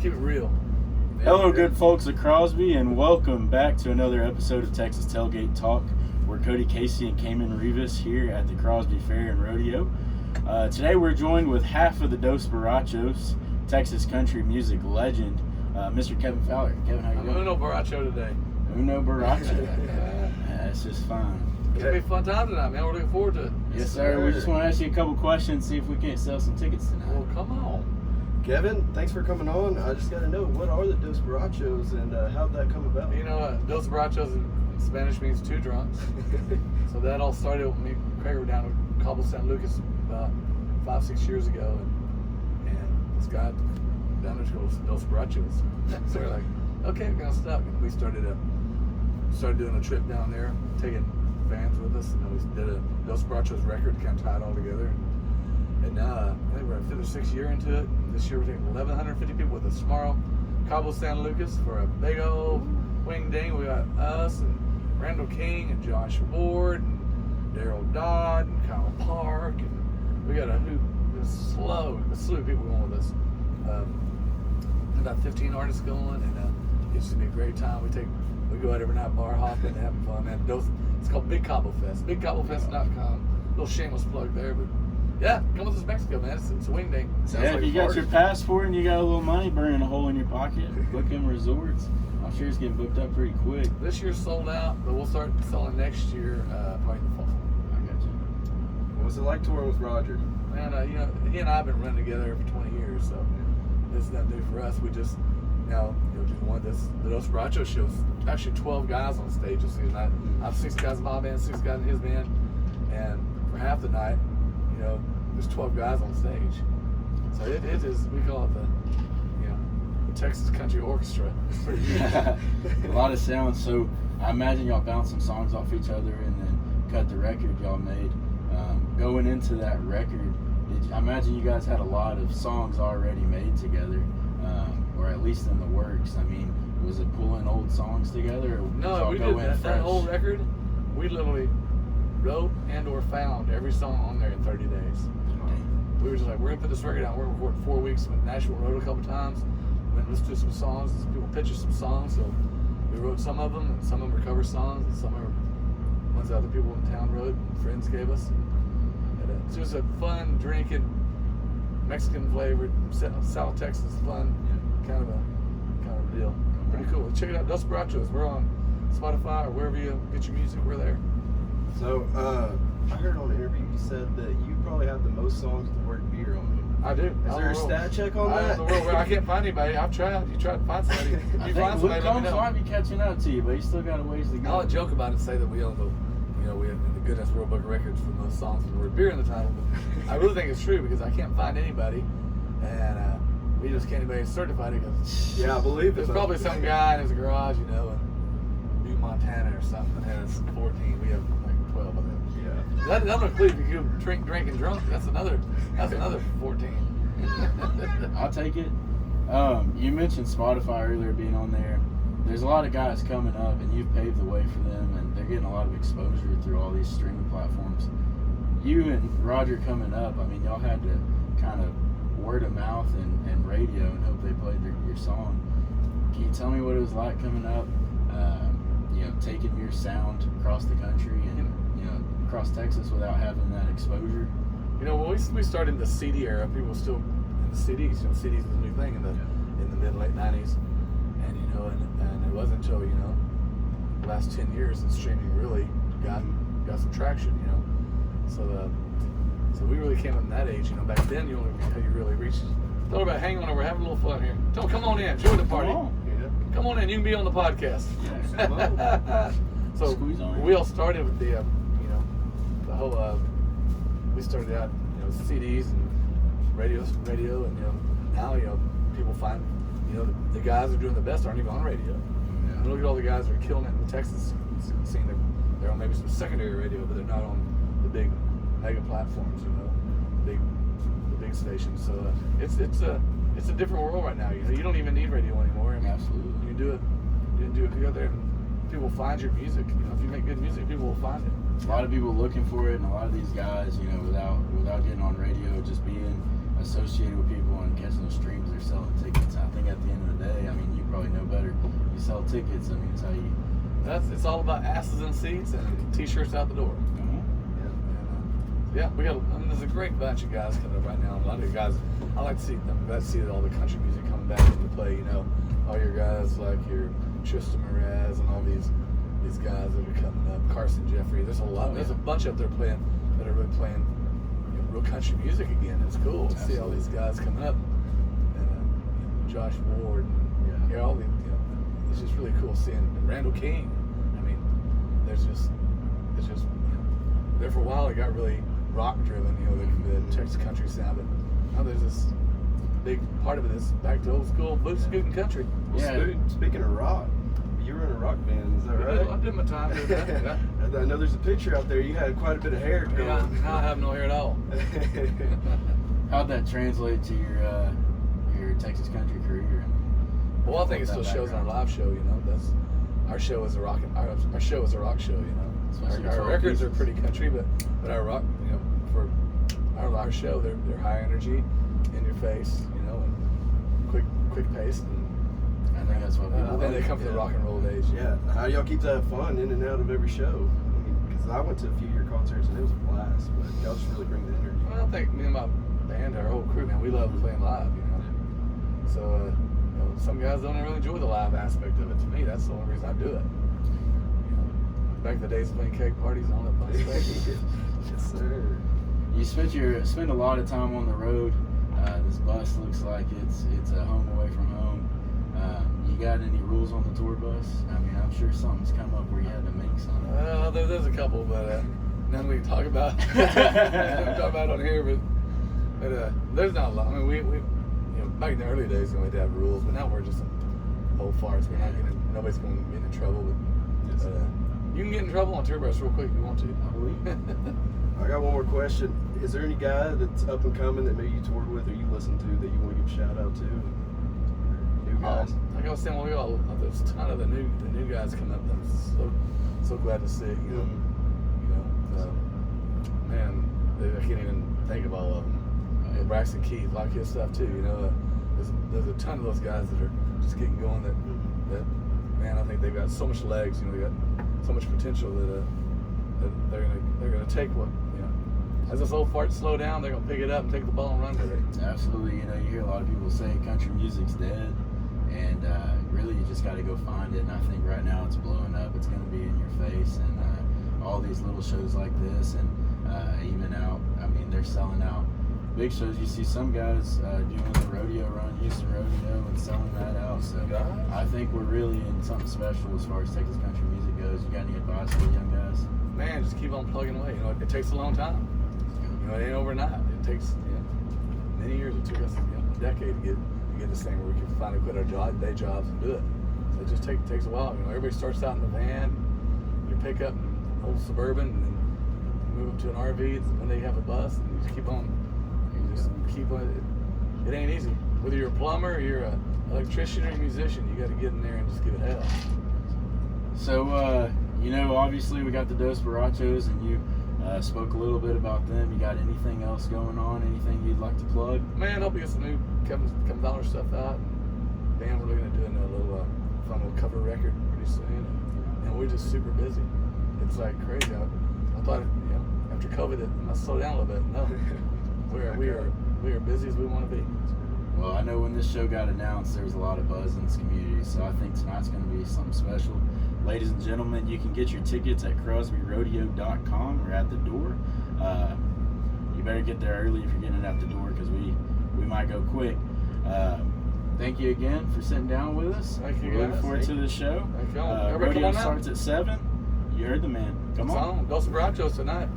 Keep it real. Hello, good folks of Crosby, and welcome back to another episode of Texas Tailgate Talk. We're Cody Casey and Cayman Rivas here at the Crosby Fair and Rodeo. Today we're joined with half of the Dos Borrachos, Texas country music legend, Mr. Kevin Fowler. Kevin, how you doing? Uno Borracho today. Uno Borracho. It's just fine. It's going to be a fun time tonight, man. We're looking forward to it. Yes, sir. We just want to ask you a couple questions, see if we can't sell some tickets tonight. Well, come on. Kevin, thanks for coming on. I just got to know, what are the Dos Borrachos and how'd that come about? You know, Dos Borrachos in Spanish means two drunks. So that all started when me and Craig were down at Cabo San Lucas about 5-6 years ago. And this guy down there goes, Dos Borrachos. So we're like, okay, we're going to stop. And we started doing a trip down there, taking fans with us. And then we did a Dos Borrachos record, kind of tied all together. And I think we're at 5th or 6th year into it. This year we're taking 1,150 people with us tomorrow. Cabo San Lucas for a big old wing ding. We got us and Randall King and Josh Ward and Daryl Dodd and Kyle Park. And we got a slew of people going with us. About 15 artists going, and it's going to be a great time. We go out every night bar hopping and having fun, man. It's called Big Cabo Fest. BigCaboFest.com. Little shameless plug there, but yeah, come with us to Mexico, man. It's a wing day. Yeah, if you got your passport and you got a little money burning a hole in your pocket, book them resorts. I'm sure it's getting booked up pretty quick. This year's sold out, but we'll start selling next year, probably in the fall. I got you. What was it like touring with Roger? Man, you know, he and I have been running together for 20 years, so this is nothing new for us. We just now do one of the Dos Borrachos shows. Actually, 12 guys on stage this season. I have 6 guys in my band, 6 guys in his band, and for half the night, you know, there's 12 guys on stage. So it is, we call it the Texas Country Orchestra. It's pretty good. A lot of sounds. So I imagine y'all bounce some songs off each other and then cut the record y'all made. Going into that record, I imagine you guys had a lot of songs already made together, or at least in the works. I mean, was it pulling old songs together? Or No, we did that whole record. We literally wrote and or found every song on there in 30 days. We were just like, we're going to put this record out. We're recording 4 weeks. Went to Nashville, wrote a couple times. Went and listened to some songs. People pitched us some songs. So we wrote some of them, and some of them were cover songs, and some are ones that other people in town wrote and friends gave us. And it's just a fun, drinking, Mexican flavored, South Texas fun kind of a deal. Pretty cool. Check it out, Dos Borrachos. We're on Spotify or wherever you get your music. We're there. So, I heard on an interview you said that you probably have the most songs with the word beer on them. I do. Is there a stat check on that? I can't find anybody. I've tried. You tried to find somebody. I think Luke Combs might be catching up to you, but you still got a ways to go. I'll joke about it and say that we own we have the Guinness World Book of Records for most songs with the word beer in the title. But I really think it's true because I can't find anybody, and we just can't anybody certified it because I believe there's probably some guy in his garage, in Butte, Montana or something that has 14. We have like 12 of them. Yeah. That doesn't include if you drink and drunk. That's another 14. I'll take it. You mentioned Spotify earlier being on there. There's a lot of guys coming up, and you've paved the way for them, and they're getting a lot of exposure through all these streaming platforms. You and Roger coming up, I mean, y'all had to kind of word of mouth and radio and hope they played your song. Can you tell me what it was like coming up, taking your sound across the country and, across Texas without having that exposure? When we started in the CD era, people were still in the CDs. CDs was a new thing in the mid-late 90s. And it wasn't until, the last 10 years that streaming really got some traction, So we really came up in that age, Back then, you really reached. Tell everybody, hang on, we're having a little fun here. Come on in, join the party. Come on in, you can be on the podcast. So we all started with the whole. We started out, CDs and radio, and now people find, the guys who are doing the best aren't even on radio. And look at all the guys that are killing it in the Texas scene. They're on maybe some secondary radio, but they're not on the big mega platforms, the big stations. So it's a different world right now. You don't even need radio anymore. Absolutely. You can do it. You can do it. You go out there and people will find your music. If you make good music, people will find it. A lot of people looking for it, and a lot of these guys, without getting on radio, just being associated with people and catching the streams, they're selling tickets. I think at the end tickets. I mean, it's how you. It's all about asses in seats and t-shirts out the door. Yeah, there's a great batch of guys coming up right now. A lot of you guys, I'm glad to see all the country music coming back into play. You know, all your guys like your Tristan Mraz and all these guys that are coming up. Carson Jeffrey. There's a bunch up there that are really playing real country music again. It's cool to see all these guys coming up. And Josh Ward. And, all these. It's just really cool seeing Randall King. I mean, it's just. There for a while, it got really rock driven, the Texas country sound, but now there's this big part of it is back to old school blues, scooting country. Well, speaking of rock, you were in a rock band, is that right? I did my time doing that. Yeah. I know there's a picture out there. You had quite a bit of hair going. Yeah, now I have no hair at all. How'd that translate to your Texas country career? Well, I think it still shows in our live show. That's our show is a rock. Our show is a rock show. Our records are pretty country, but our rock, for our show, they're high energy, in your face, and quick pace. And I think that's what I think they come from the rock and roll days. Yeah. How do y'all keep that fun in and out of every show? Because I went to a few of your concerts and it was a blast, but y'all just really bring the energy. Well, I think me and my band, our whole crew, man, we love playing live. So some guys don't really enjoy the live aspect of it. To me, that's the only reason I do it. Back in the days of playing keg parties and all that fun stuff. Yes, sir. You spend a lot of time on the road. This bus looks like it's a home away from home. You got any rules on the tour bus? I mean, I'm sure something's come up where you had to make something. There's a couple, but none we can talk about. Talk about it on here, but there's not a lot. I mean, we back in the early days we had to have rules, but now we're just old farts. Nobody's going to get in trouble. But you can get in trouble on tour bus real quick if you want to. I believe. I got one more question. Is there any guy that's up and coming that maybe you toured with or you listen to that you want to give a shout out to? New guys. Like I was saying, there's a ton of the new guys coming up. I'm so glad to see. Man, I can't even think of all of them. Braxton Keith, a lot of his stuff too. There's a ton of those guys that are just getting going. That man, I think they've got so much legs. They got so much potential that they're gonna take what as this old fart slow down, they're gonna pick it up and take the ball and run with it. Absolutely. You hear a lot of people say country music's dead, and really you just got to go find it. And I think right now it's blowing up. It's gonna be in your face, and all these little shows like this, and even out. I mean, they're selling out big shows. You see some guys doing the rodeo run, Houston Rodeo, and selling that out. So I think we're really in something special as far as Texas country music goes. You got any advice for the young guys? Man, just keep on plugging away. It takes a long time. It ain't overnight. It takes many years. It took us a decade to get this thing where we can finally quit our day jobs and do it. So it just takes a while. Everybody starts out in the van, your pickup, old Suburban, and then move up to an RV. And then they have a bus, and you just keep on. It ain't easy. Whether you're a plumber, or you're an electrician, or a musician, you got to get in there and just give it hell. So, obviously we got the Dos Borrachos, and you spoke a little bit about them. You got anything else going on? Anything you'd like to plug? Man, I hope we get some new Kevin Fowler stuff out. Man, we're looking at doing a little fun little cover record pretty soon, and we're just super busy. It's like crazy. I thought, after COVID, it must slow down a little bit. No. We are busy as we want to be. Well, I know when this show got announced, there was a lot of buzz in this community, so I think tonight's going to be something special. Ladies and gentlemen, you can get your tickets at crosbyrodeo.com or at the door. You better get there early if you're getting it at the door, because we might go quick. Thank you again for sitting down with us. Thank you, We're guys. looking forward to the show. Thank you. Rodeo starts at 7. You heard the man. Come on. Dos Borrachos tonight.